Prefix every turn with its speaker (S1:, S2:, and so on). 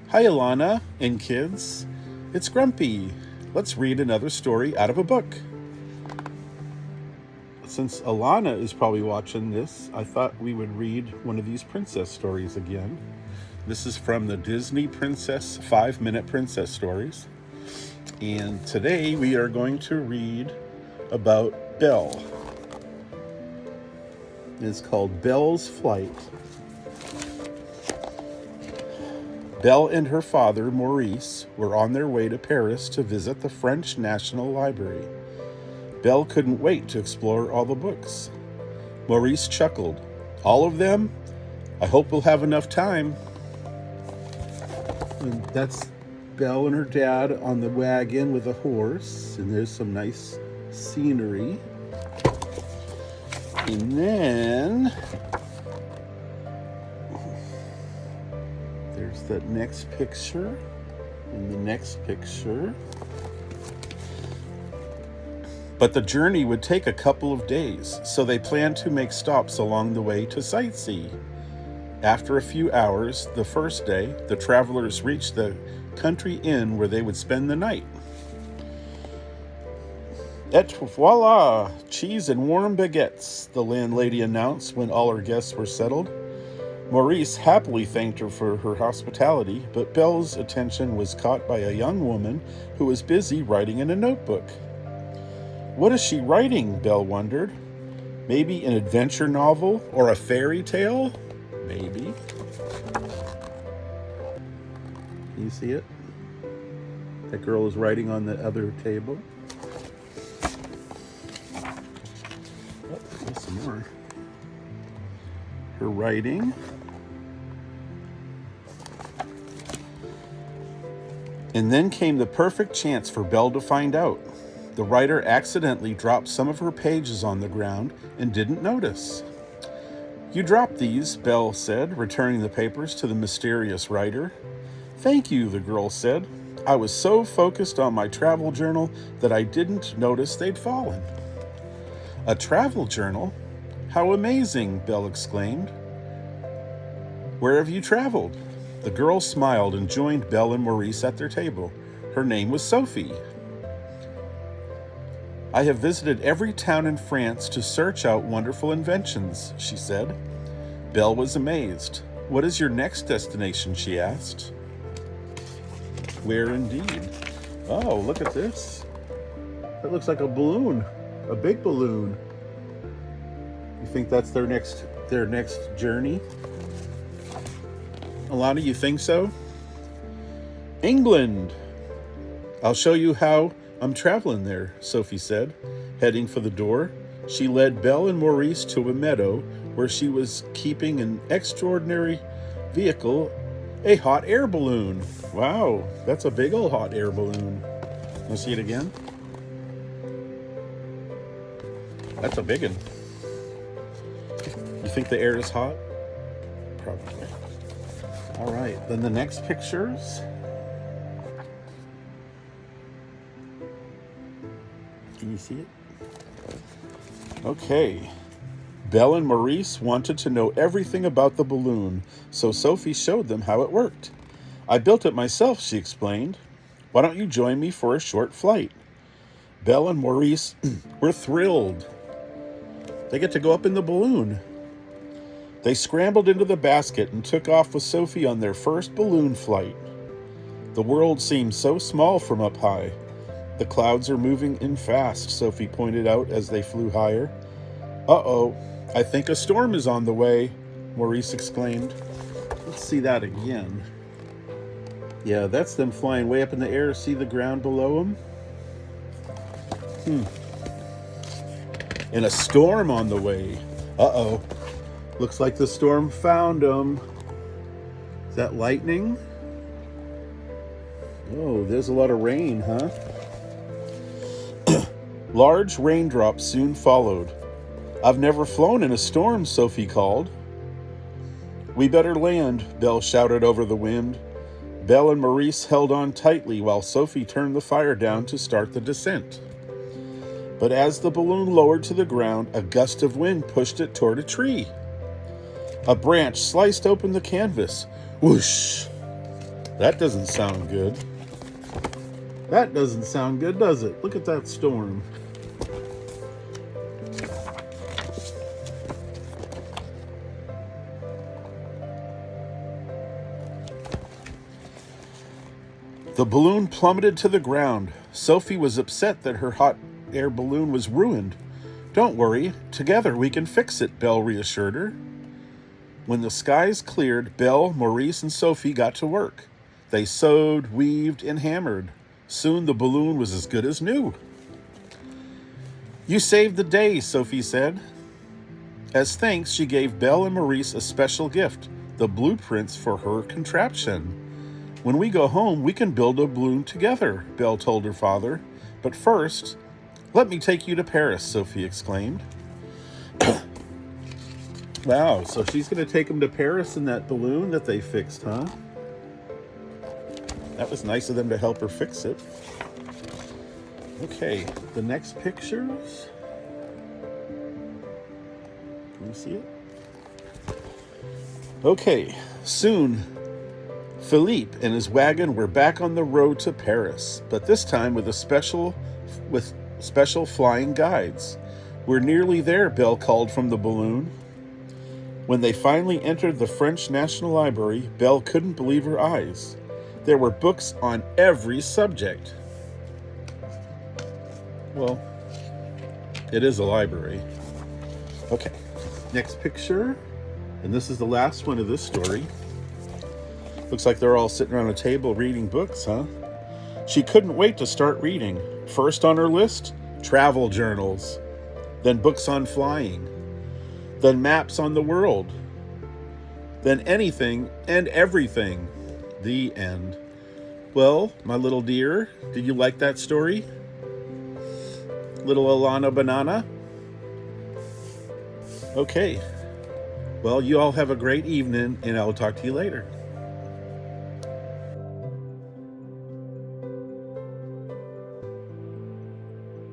S1: Hi, Alana and kids. It's Grumpy. Let's read another story out of a book. Since Alana is probably watching this, I thought we would read one of these princess stories again. This is from the Disney Princess 5-Minute Princess Stories. And today we are going to read about Belle. It's called Belle's Flight. Belle and her father, Maurice, were on their way to Paris to visit the French National Library. Belle couldn't wait to explore all the books. Maurice chuckled. All of them? I hope we'll have enough time. And that's Belle and her dad on the wagon with a horse. And there's some nice scenery. And then there's that next picture. And the next picture. But the journey would take a couple of days, so they planned to make stops along the way to sightsee. After a few hours, the first day, the travelers reached the country inn where they would spend the night. Et voila! Cheese and warm baguettes, the landlady announced when all her guests were settled. Maurice happily thanked her for her hospitality, but Belle's attention was caught by a young woman who was busy writing in a notebook. What is she writing? Belle wondered. Maybe an adventure novel or a fairy tale? Maybe. Can you see it? That girl is writing on the other table. Oh, there's some more. Her writing. And then came the perfect chance for Belle to find out. The writer accidentally dropped some of her pages on the ground and didn't notice. You dropped these, Belle said, returning the papers to the mysterious writer. Thank you, the girl said. I was so focused on my travel journal that I didn't notice they'd fallen. A travel journal? How amazing, Belle exclaimed. Where have you traveled? The girl smiled and joined Belle and Maurice at their table. Her name was Sophie. I have visited every town in France to search out wonderful inventions, she said. Belle was amazed. What is your next destination, she asked. Where indeed? Oh, look at this. That looks like a balloon, a big balloon. You think that's their next journey? Alana, you think so? England. I'll show you how I'm traveling there, Sophie said. Heading for the door, she led Belle and Maurice to a meadow where she was keeping an extraordinary vehicle, a hot air balloon. Wow, that's a big old hot air balloon. Want to see it again? That's a big one. You think the air is hot? Probably. All right, then the next pictures. Can you see it? Okay. Belle and Maurice wanted to know everything about the balloon, so Sophie showed them how it worked. I built it myself, she explained. Why don't you join me for a short flight? Belle and Maurice were thrilled. They get to go up in the balloon. They scrambled into the basket and took off with Sophie on their first balloon flight. The world seemed so small from up high. The clouds are moving in fast, Sophie pointed out as they flew higher. Uh-oh, I think a storm is on the way, Maurice exclaimed. Let's see that again. Yeah, that's them flying way up in the air. See the ground below them? And a storm on the way. Uh-oh, looks like the storm found them. Is that lightning? Oh, there's a lot of rain, huh? Large raindrops soon followed. I've never flown in a storm, Sophie called. We better land, Belle shouted over the wind. Belle and Maurice held on tightly while Sophie turned the fire down to start the descent. But as the balloon lowered to the ground, a gust of wind pushed it toward a tree. A branch sliced open the canvas. Whoosh! That doesn't sound good. That doesn't sound good, does it? Look at that storm. The balloon plummeted to the ground. Sophie was upset that her hot air balloon was ruined. Don't worry, together we can fix it, Belle reassured her. When the skies cleared, Belle, Maurice, and Sophie got to work. They sewed, weaved, and hammered. Soon the balloon was as good as new. You saved the day, Sophie said. As thanks, she gave Belle and Maurice a special gift, the blueprints for her contraption. When we go home, we can build a balloon together, Belle told her father. But first, let me take you to Paris, Sophie exclaimed. Wow, so she's going to take them to Paris in that balloon that they fixed, huh? That was nice of them to help her fix it. Okay, the next pictures. Can you see it? Okay, soon Philippe and his wagon were back on the road to Paris, but this time with special flying guides. We're nearly there, Belle called from the balloon. When they finally entered the French National Library, Belle couldn't believe her eyes. There were books on every subject. Well, it is a library. Okay, next picture. And this is the last one of this story. Looks like they're all sitting around a table reading books, huh? She couldn't wait to start reading. First on her list, travel journals. Then books on flying. Then maps on the world. Then anything and everything. The end. Well, my little dear, did you like that story? Little Alana Banana? Okay. Well, you all have a great evening, and I'll talk to you later.